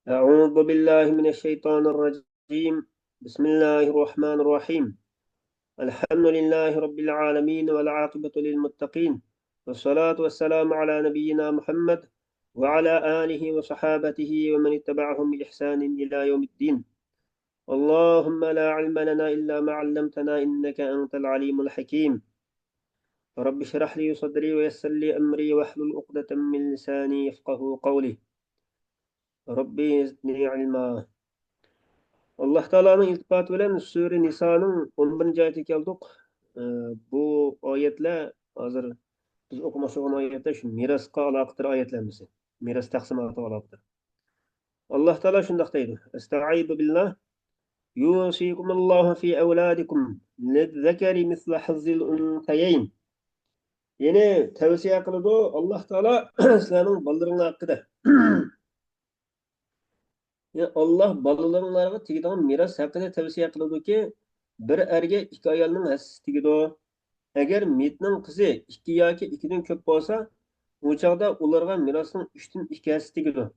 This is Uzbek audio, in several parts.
أعوذ بالله من الشيطان الرجيم. بسم الله الرحمن الرحيم. الحمد لله رب العالمين والعاقبة للمتقين، والصلاة والسلام على نبينا محمد وعلى آله وصحابته ومن اتبعهم بإحسان إلى يوم الدين. اللهم لا علم لنا إلا ما علمتنا إنك أنت العليم الحكيم. رب اشرح لي صدري ويسر لي أمري واحلل عقدة من لساني يفقه قولي. ربي زدني علما. Allah Teala'nın iltifat bilen Sure Nisa'nın 11. ayeti keldik. Bu ayetler hazır biz okuması olan ayetler şu mirasqa alaqadır ayetlerimiz. Miras taqsimatı alaqadır. Allah Teala şundaq deydi. Estaizu billah. Yusikumullahu fi evladikum lizzekeri misle hazzil untayeyn. Yine tavsiye kılıdı Allah Teala sizlerin ballarının hakkıda. Yani Allah balalarınlarga tegadigan miras haqida tavsiya qiladi-ki, bir erga ikki ayolning hassasi tegadi. Agar metning qizi 2 yoki 2 dan ko'p bo'lsa, u chaqda ularga mirosning 3 dan 2 hassasi tegadi.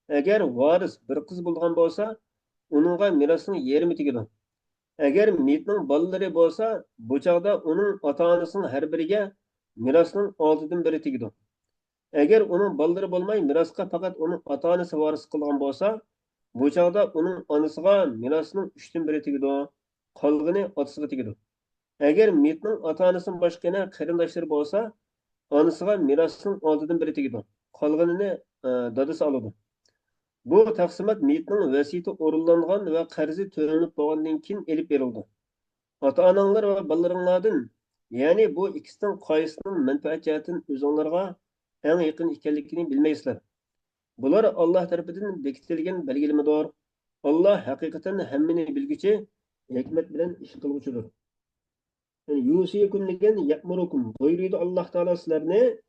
Agar varis bir qiz bo'lgan bo'lsa, uningga mirosning yarmi tegadi. Agar metning bolalari bo'lsa, bu chaqda uning ota-onasining har biriga mirosning 6 dan 1 tegadi. Agar uning bolalari bo'lmay, mirosga faqat uning ota-onasi varis qilgan bo'lsa, bu chog'da uning onasiga mirosning 3dan 1 tegadi. Qolgani otasiga tegadi. Agar metning ota-onasidan boshqa yana qarindoshlari bo'lsa, onasiga mirosning 6dan 1 tegadi. Qolganini dadasi oladi. Bu taqsimot metning vasiyati o'rinlangan va qarzi to'lanib bo'lgandan keyin elib berildi. Ota-onalar va bolalaringlardan, ya'ni bu ikkisining qaysining manfaat jihatdan o'zinglarga eng yaqin ekanligini bilmaysizlar. Bular Allah tarafından bekitilgen belgelimidir. Allah hakikaten hemmini bilgiçi, hikmet bilen iş kılgıçıdır. Yani yusikum degen ya'murukum. Buyuruydu Allah Teala sizlerine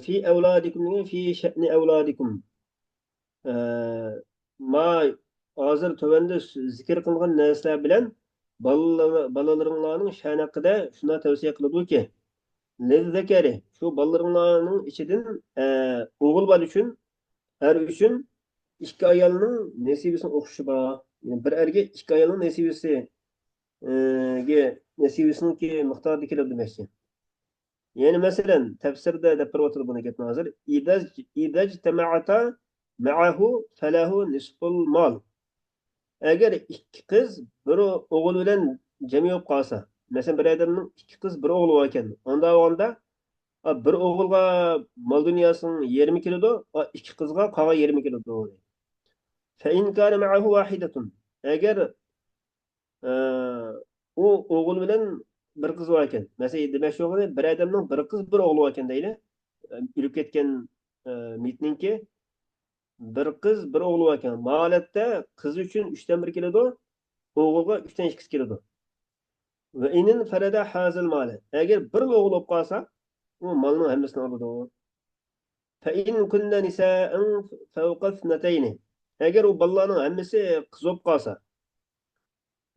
fi evladikum degen fi şe'ni evladikum. E, Ma hazır tövende zikir kılgan nesler bilen balalarınlarının şan hakkında şuna tavsiye kılıdı ki lezzekeri şu balalarınlarının içinden oğul var için her üçün ikki ayolning nasibasini o'qishi bor. Yani bir erga ikki ayolning nasibasiniki miqdorida keladi demoqchi. Yani masalan tafsirda deb turibdi buni gapni hozir. Idaj tama'ata ma'ahu falahu nisful mal. Agar ikki qiz bir o'g'il bilan jami bo'lib qolsa, masalan bir odamning ikki qiz bir o'g'li bor ekan, unda o'g'ilda bir o'g'ilga mol dunyosining yarmi keladi, ikki qizga qolgan yarmi keladi. فإن كان معه واحدة أجر u o'g'il bilan bir qiz bor ekan. Masalan, demak shu o'g'il bir odamning bir qiz bir o'g'li bor ekan deyli. O'lib ketgan mitninki bir qiz bir o'g'li bor ekan. Bu holatda qiz uchun 3dan 1 keladi, o'g'ilga 3dan 2 keladi. Va inin farada hazil mali. Agar bir o'g'il bo'lib qolsa, u molning hammasini oladi. Fa in kunna nisa'an fawqa ithnatayn. Agar u bolalarning hammasi qiz bo'lib qolsa,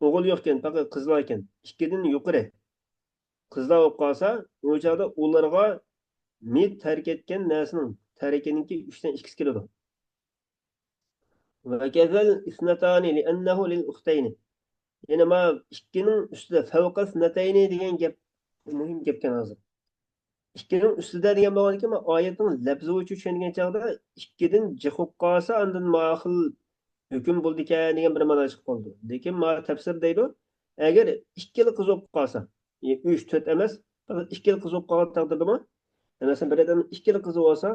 o'g'il yo'q ekan, faqat qizlar ekan, 2 dan yuqori qizlar bo'lib qolsa, u chog'da ularga mit tark etgan narsaning tarikiniki 3 dan 2 keladi. Va kazal isnatani li'annahu lil ukhtayn. Yana ma 2 ning ustida fawqa isnatayni degan gap muhim gapkan hozir. 2 ning ustida degan bo'lgan ekan, oyatning lafzi uchun tushungan chog'da 2 dan jiqib qolsa, undan ma'xil hukm bo'ldi ekan degan bir ma'no chiqib qoldi. Lekin ma tafsir deydi, agar ikkili qiz bo'lib qolsa, 3 4 emas, faqat ikkili qiz bo'lib qolgan taqdirdami? Masalan, bir odam ikkili qizi bo'lsa,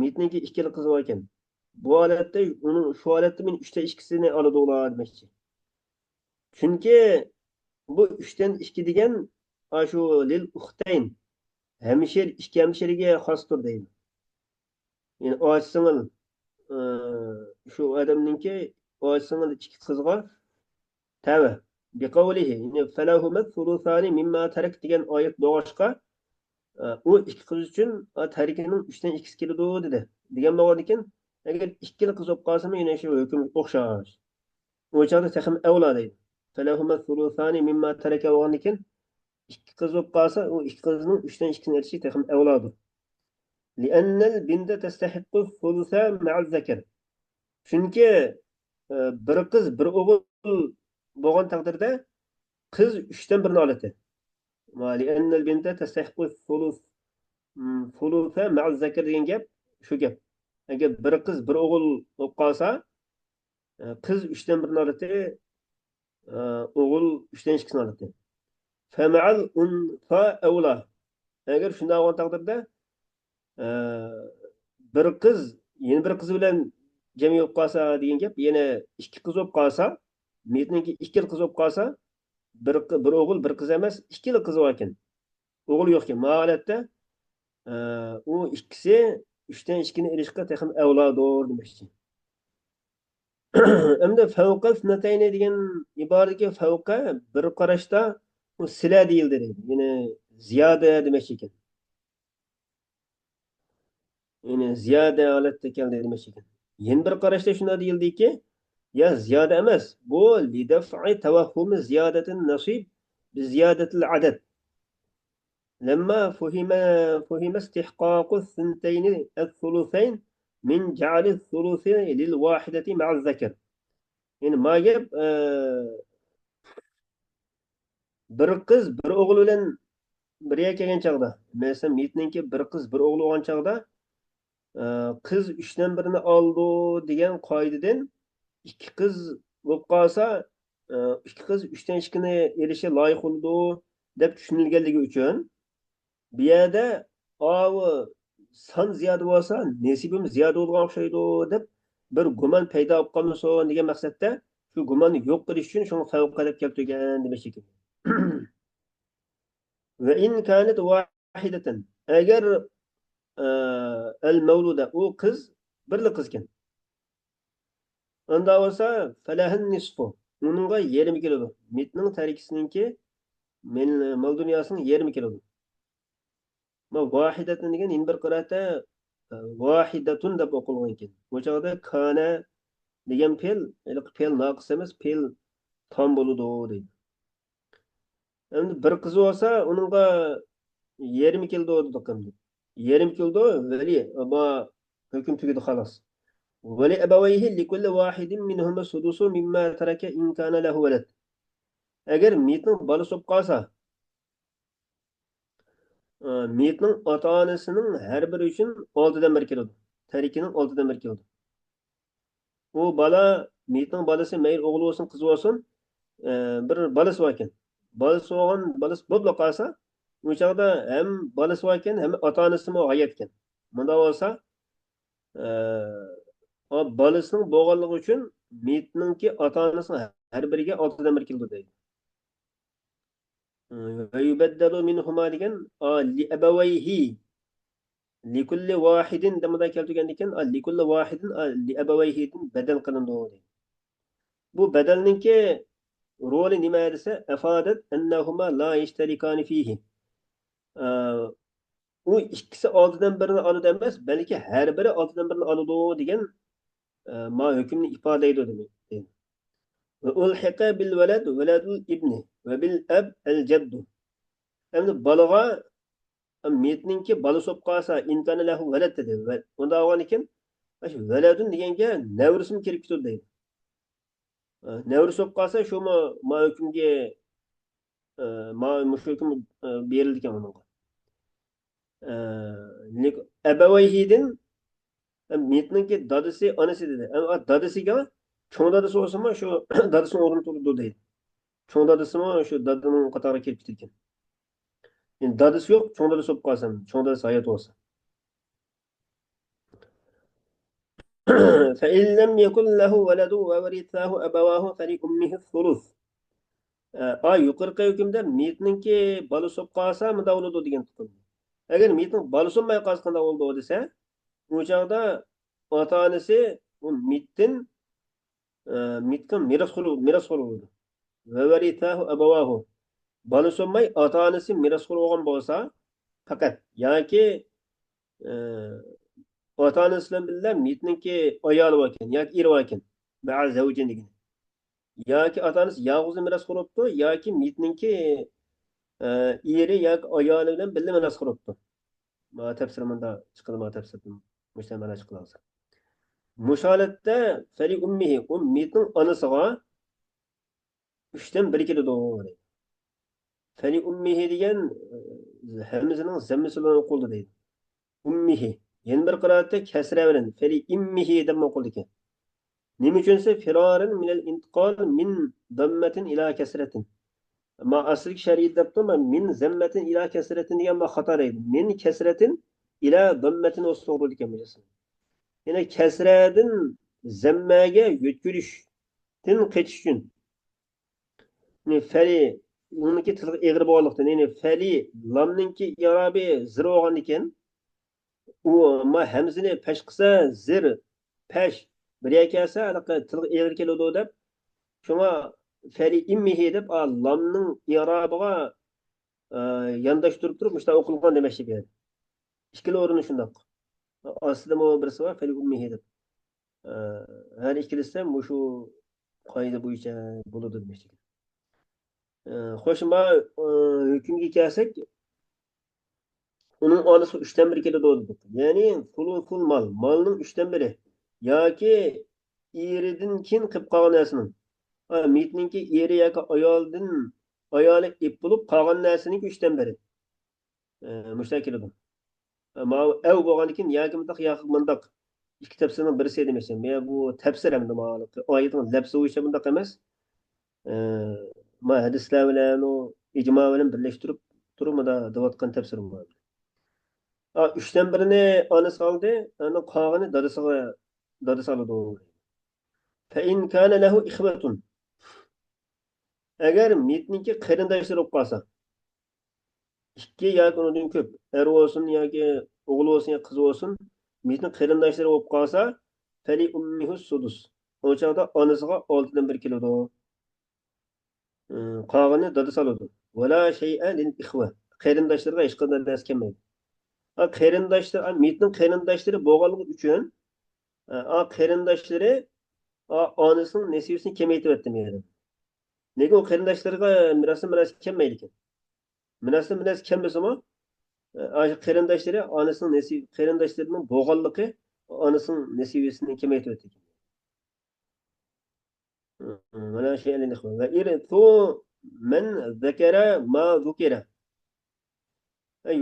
mitniki ikkili qizi bor ekan. Bu holatda uning shu holatda men 3 dan 2sini oladi ular demoqchi. Chunki bu 3 dan 2 degan shu lil ukhtayn hamshir ikki hamshiriga xosdir deydi. Yani o singil shu odamninki o singil ikki qizga tava biqavlihi yani falahuma thuluthani mimma tarak degan oyat doğuşqa u ikki qiz uchun tarikining 3 dan 2 keladi dedi. Degan bo'lgan ekan, agar ikkili qiz bo'lib qolsa, yana shu hukm o'xshash. O chaqda taxim avla deydi. Falahuma thuluthani mimma taraka bo'lgan ekan, ikki qiz bo'lib qolsa, u ikki qizning 3 dan 2sini erishi taxim avladir. لأن البنت تستحق الثلث مع الذكر. Chunki bir qiz, bir o'g'il bo'lgan taqdirda qiz 3dan 1ni oladi. لأن البنت تستحق الثلث ثلث مع الذكر degan gap shu gap. Agar bir qiz, bir o'g'il bo'lib qolsa, qiz 3dan 1ni oladi, o'g'il 3dan 2sini oladi. فمع الأنثى أولى. Agar shunday bo'lgan taqdirda bir qiz yana bir qiz bilan jami bo'lib qolsa degan gap, yana ikki qiz bo'lib qolsa, metniki ikkili qiz bo'lib qolsa, bir o'g'il, bir qiz emas, ikkili qiz bor ekan. O'g'il yo'q ekan. Bu holatda u ikkisi 3dan 2ni ilishga texim avladur demoqchi. Endi favqa snatayni degan iboradagi favqa bir qarashda u sila deyildi deydi. Ya'ni ziyoda demoqchi ekan. Ya'ni ziyoda holatda keldi demoqchi ekan. Yana bir qarashda shunday deyildiki, ya ziyoda emas. Bu lidaf'i tavahhumi ziyadatin nasib bi ziyadatil adad. لما فهم استحقاق الثنتين الثلثين من جعل الثلث للواحدة مع الذكر. Yani ma gap bir qiz bir o'g'il bilan birga kelgan chog'da, masalan metninki bir qiz bir o'g'il bo'lgan chog'da qiz 3dan 1ni oldi degan qoidadan ikki qiz bo'lib qolsa, ikki qiz 3dan 2ni elishi loyiq bo'ldi deb tushunilganligi uchun bu yerda son ziyoda bo'lsa nasibim ziyoda bo'lgan o'xshaydi deb bir gumon paydo bo'lib qolmasin degan maqsadda shu gumonni yo'q qilish uchun shuni favqa deb keltirgan demoqchi ekan. Va in kanat wahidatan, agar al mavluda u qiz birli qiz ekan, unda bo'lsa falahin nisfu, uningga yarmi keladi. Mitning tarikisiningki men mol dunyosining yarmi keladi. Ma vahidatun degan in bir qira'atda vahidatun deb o'qilgan ekan. Bu chog'da kana degan fe'l noqis emas, fe'l tom bo'ladi deydi. Endi bir qiz bo'lsa, uningga yarmi keldi dedik endi. Yarmi keldi, vali ama hukm tugadi xolos. Vali abawayhi likulli wahidin minhuma sudusu mimma taraka in kana lahu walad. Agar mitning bolasi bo'lib qolsa, mitning ota-onasining har biri uchun 6dan 1 keladi. Tarikining 6dan 1 keladi. U bola, mitning bolasi mayl o'g'il bo'lsin, qiz bo'lsin, bir bolasi bor ekan. Bolasi bo'lgan, bolasi bo'lib qolsa, u chog'da ham bolasi bor ekan, ham ota-onasi ham hayot ekan. Bunda bo'lsa, bolasining bo'lganligi uchun mitninki ota-onasining har biriga 6dan 1 keladi deydi. Va yubaddalu minhuma degan li abawayhi likulli wahidin demada keltirgan ekan, likulli wahidin li abawayhi badal qilindi deydi. Bu badalninki roli nima desa, afadat annahuma la yashtarikani fihi. U ikkisi 6dan 1ni oladi emas, balki har biri 6dan 1ni oladi degan ma hukmni ifodalaydi deydi. Va ulhiqa bil walad waladul ibni va bil ab al jaddu. Endi bolaga metninki bolasi bo'lib qolsa, inkana lahu walad dedi. Unda olgan ekan, shu valadun deganga navrisim kirib ketadi deydi. Navris bo'lib qolsa, shu ma hukmga mush hukm berildi ekan unga. Abawayhidan metninki dadasi, onasi dedi. Dadasiga cho'ng dadasi bo'lsa-mi, shu dadasining o'rnini turdi deydi. Cho'ng dadasimi shu dadaning qatoriga kelib ketgan. Yani dadasi yo'q, cho'ng dadasi bo'lib qolsa, cho'ng dadasi hayot bo'lsa. فإن لم يكن له ولد وورثه أبواه فلأمه الثلث. Yuqorqi hukmda metninki bolasi bo'lib qolsa, bunday bo'ladi degan hukm. Agar metning bolasi bo'lmay qolsa qanday bo'ladi desa, u chog'da ota-onasi u mitga merosxo'r bo'ladi. Va varithahu abawahu. Bolasi bo'lmay ota-onasi merosxo'r bo'lgan bo'lsa, faqat yoki ota-onasi bilan birga mitninki ayoli bor ekan yoki eri bor ekan, ma'a zawjin degan. Yoki ota-onasi yolg'iz merosxo'r bo'libdi, yoki mitninki eri yoki ayoli bilan birga merosxo'r bo'libdi. Ma tafsir bunda chiqadi, ma tafsirdan mushtamala chiqadi. Musholatda fali ummihi, u mitning onasiga uchdan biri keladi. Fali ummihi degan hamzining zammisi bilan o'qildi deydi. Ummihi. Yana bir qiroatda kasra bilan fali immihi deb o'qildi ekan. Nima uchunsa firorin minal intiqol min dammatin ila kasratin. Ma asli shariat debdi, min zammatin ila kasratin degan xato deydi. Min kasratin ila dammatin o'qildi ekan bu. Yine kesredin zemmege yetkürüştün keçişün. Yani feli onunki tılgı eğri bağlıqtın. Yani feli lamninki yarabi zir olgan iken o ma hemzini peş kısa zir peş bir yakasa adaqa tılgı eğri kelodi dep şuna feli immihi dep lamning yarabiga yandaş durup müşta okulgan demekçi bir. İkili orunu şundaq. Aslında o birisi var feli ummihi dep. Her ikilisi de şu qoida bo'yicha bo'ladi demoqchi. Xo'sh, ma hukmga kelsak, uning onasi 3dan 1 keladi dedik. Ya'ni pul mal, malning 3dan 1 yoki eridan keyin qilib qolgan narsaning. Mitninki eri yoki ayoldan ayoli ip bo'lib qolgan narsaning 3dan 1. Mushta keladi. Ma ev bo'lgandan keyin yoki mundaq ikki tafsirning birisi demoqchi. Men bu tafsir hamda oyatning lafzi bo'yicha bundaq emas. Ma hadislar bilan o icma bilan birleştirip durumda davatkan tefsir var. 3'ten birini anası aldı, onun kağını dadısı aldı. Fe in kana lehu ihvetun. Eğer mitninki kırındaşları okuasa, iki ya ondan köp, er olsun ya ki oğul olsun ya kız olsun, mitnin kırındaşları okuasa, feli ummihu sudus. O çağda anasıga 6'dan 1 kilodu. Qağını dadı salıdı. Vela şey'e lil ihve. Qarindaşlarga hech qanday ders kelmaydi. Qarindaşlar, mitning qarindaşları bo'lganligi uchun, qarindaşları onasining nasibasini kamaytirib etdi meni. Nega u qarindaşlarga miras kelmaydi ekan? Miras kelmasimi? Qarindaşları onasining nasib, qarindaşlarning bo'lganligi onasining nasibasini kamaytirib etdi. Vela şey'e lil ihve. Ve irithu men zekere ma zukira.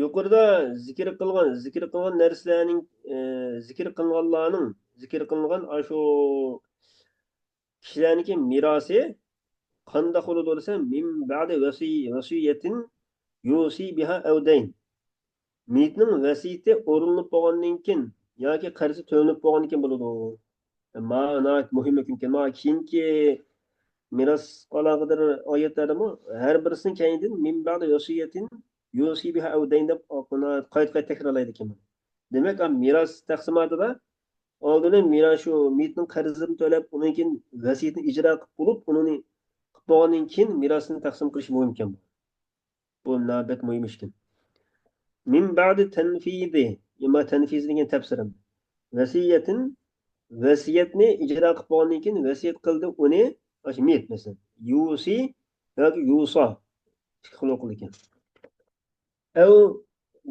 Yuqorida zikr qilgan narsalarning zikr qilingan shu kishilarniki merosi qanday bo'ladi desa min ba'di vasiyatin yusi biha awdayn. Mitning vasiyati o'rinlab bo'lgandan keyin yoki qarzi to'lanib bo'lgandan keyin bo'ladi. Ma'no muhim ekan. Ma keyingi miros qolag'idir oyatlarimi har birisining keyindan min ba'di vasiyatin yusi biha awdayn deb qayta takrorlaydi ekan. Demak, miros taqsimotida oldin miros shu mitning qarzini to'lab, undan keyin vasiyatni ijro qilib bo'lib, uni qilib bo'lgandan keyin mirosni taqsim qilish muhim ekan. Bu navbat muhim ekan. Min ba'di tanfizi, yema tanfiz degan tafsirim. Vasiyatni ijro qilib bo'lgandan keyin vasiyat qildi uni, o'sha mit masalan, yusi yoki yusa xilo qilgan. Ev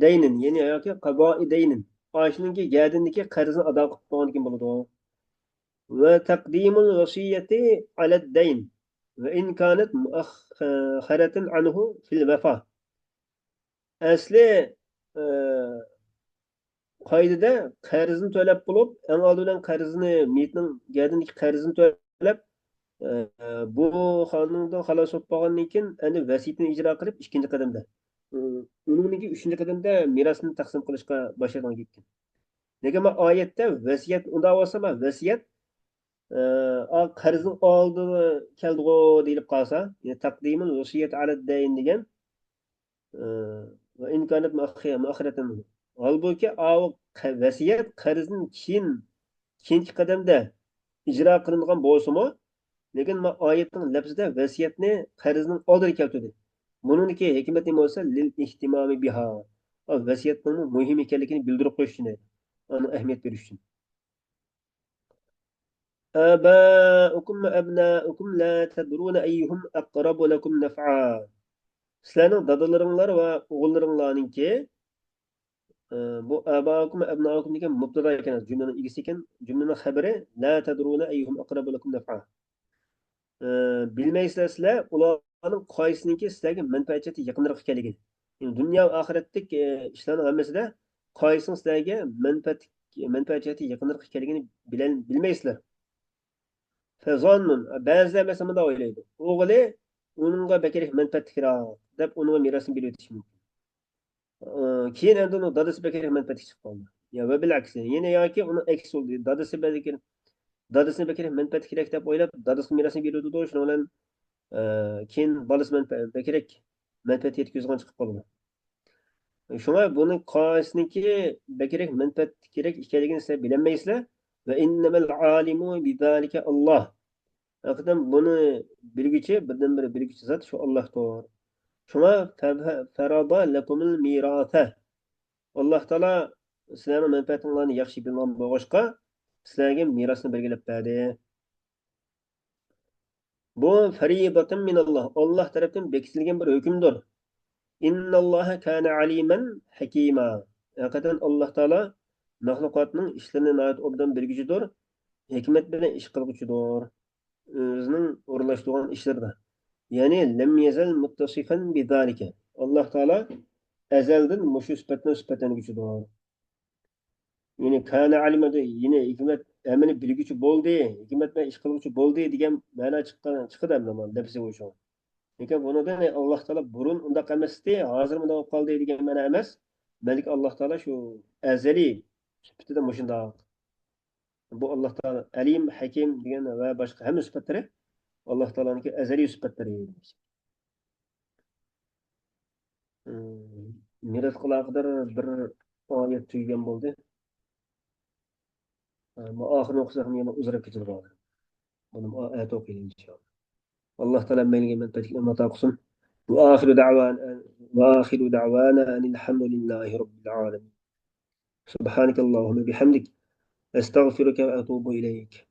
deynin, ya'ni yoki qadoi deynin. Oshninki gadiniki qarzini ado qilib bo'lgandan keyin bo'ladi. Va taqdimul vasiyati ala dayn va in kanat muakhkharatan anhu fil vafa. Asli qoidada qarzini to'lab bo'lib, eng oldin qarzini mitning gadiniki qarzini to'lab bu qonundan xalos bo'lib qolgandan keyin endi vasiyatni ijro qilib ikkinchi qadamda uningki 3-chi qadamda mirosni taqsim qilishga boshlagan ekan. Nega ma oyatda vasiyat unda bo'lsa, vasiyat qarzning oldini keldigo deyilib qolsa, ya'ni taqdimul vasiyat ala dayn degan va in kanat muakhiratan. Halbuki vasiyat qarzning keyingi qadamda ijro qilingan bo'lsa-mu, lekin oyatning lafzida vasiyatni qarzning oldini keltirdi. Buningki hikmat nima bo'lsa, lil ihtimami biha. Vasiyatning muhim ekanligini bildirib qo'yish uchun, uni ahamiyat berish uchun. Abaukum abnaukum la tadruna ayyuhum aqrabu lakum naf'a. Sizlarning dadalaringlar va o'g'illaringlarningki Bu abaukum abnaukum degan mubtada ekan, jumlaning egasi ekan. Jumlaning xabari la tadruna ayyuhum aqrabu lakum naf'a. Bilmaysizlar sizlar ularning qaysiniki sizlarga manfaatga yaqinroq ekanligini. Yani dunyo va oxiratlik ishlarning hammasida qaysining sizlarga manfaatga yaqinroq ekanligini bilmaysizlar. Fazonnun ba'zilar mesela bunday o'ylaydi. O'g'li uningga bakrak manfaatliroq deb uningga merosini berib o'tishi mumkin. Keyin endi uni dadasi bakrak manfaatga chiqib qoldi. Ya va bilaks. Yana yoki uni aksi bo'ldi. Dadasini bakrak manfaati kerak deb o'ylab dadasiga merosini berdi. Shuning bilan keyin bolasi bakrak manfaat yetkazgan chiqib qoldi. Shunga buni qaysiniki bakrak manfaat kerak ekanligini siz bilolmaysizlar. Va innamal alimu bizalika Alloh. Hakikaten bunu bilgiçi, birden biri bilgiçi zat şu Allah'tır. Şuna ferada lekumul mirate. Allah Teala sizlerin menfaatinlerini yaxshi bilgan boğuşqa sizlerge mirasını belgilep verdi. Bu feridatın minallah. Allah tarafından bekitilgen bir hükümdür. İnnallaha kana alimen hakima. Hakikaten Allah Teala mahlukatının işlerine ait obdan bilgicidir. Hikmet bilen iş kılgıçıdır. Özünün uğurlaştırılan işlerde. Yani lem yezel muttasifan bizalike. Allah Teala ezelden muşu sıfatını gücüdür. Yani kana alimede yine hikmet emini bilgüçü bol diye, hikmet ve iş kılgıçı bol diye diyen mana çıkıdı hem zaman depsi bu şu. Lekin bunu da Allah Teala burun unda emesti, hazır mı da kaldı diyen mana emas. Belki Allah Teala şu ezeli sıfatı muşunda. Bu Allah Teala alim, hakim diyen ve başka hem sıfatları Allah Teala'nınki ezeli sıfatları. Miras qilaqidar bir oyat tugagan bo'ldi. Oxiri o'qisam yana uzrab ketib qoldi. Buni oyat o'qiylik inshaalloh. Alloh taolo menga manfaatli mato qilsin. وآخر دعوانا أن الحمد لله رب العالمين. سبحانك اللهم بحمدك أستغفرك وأتوب إليك.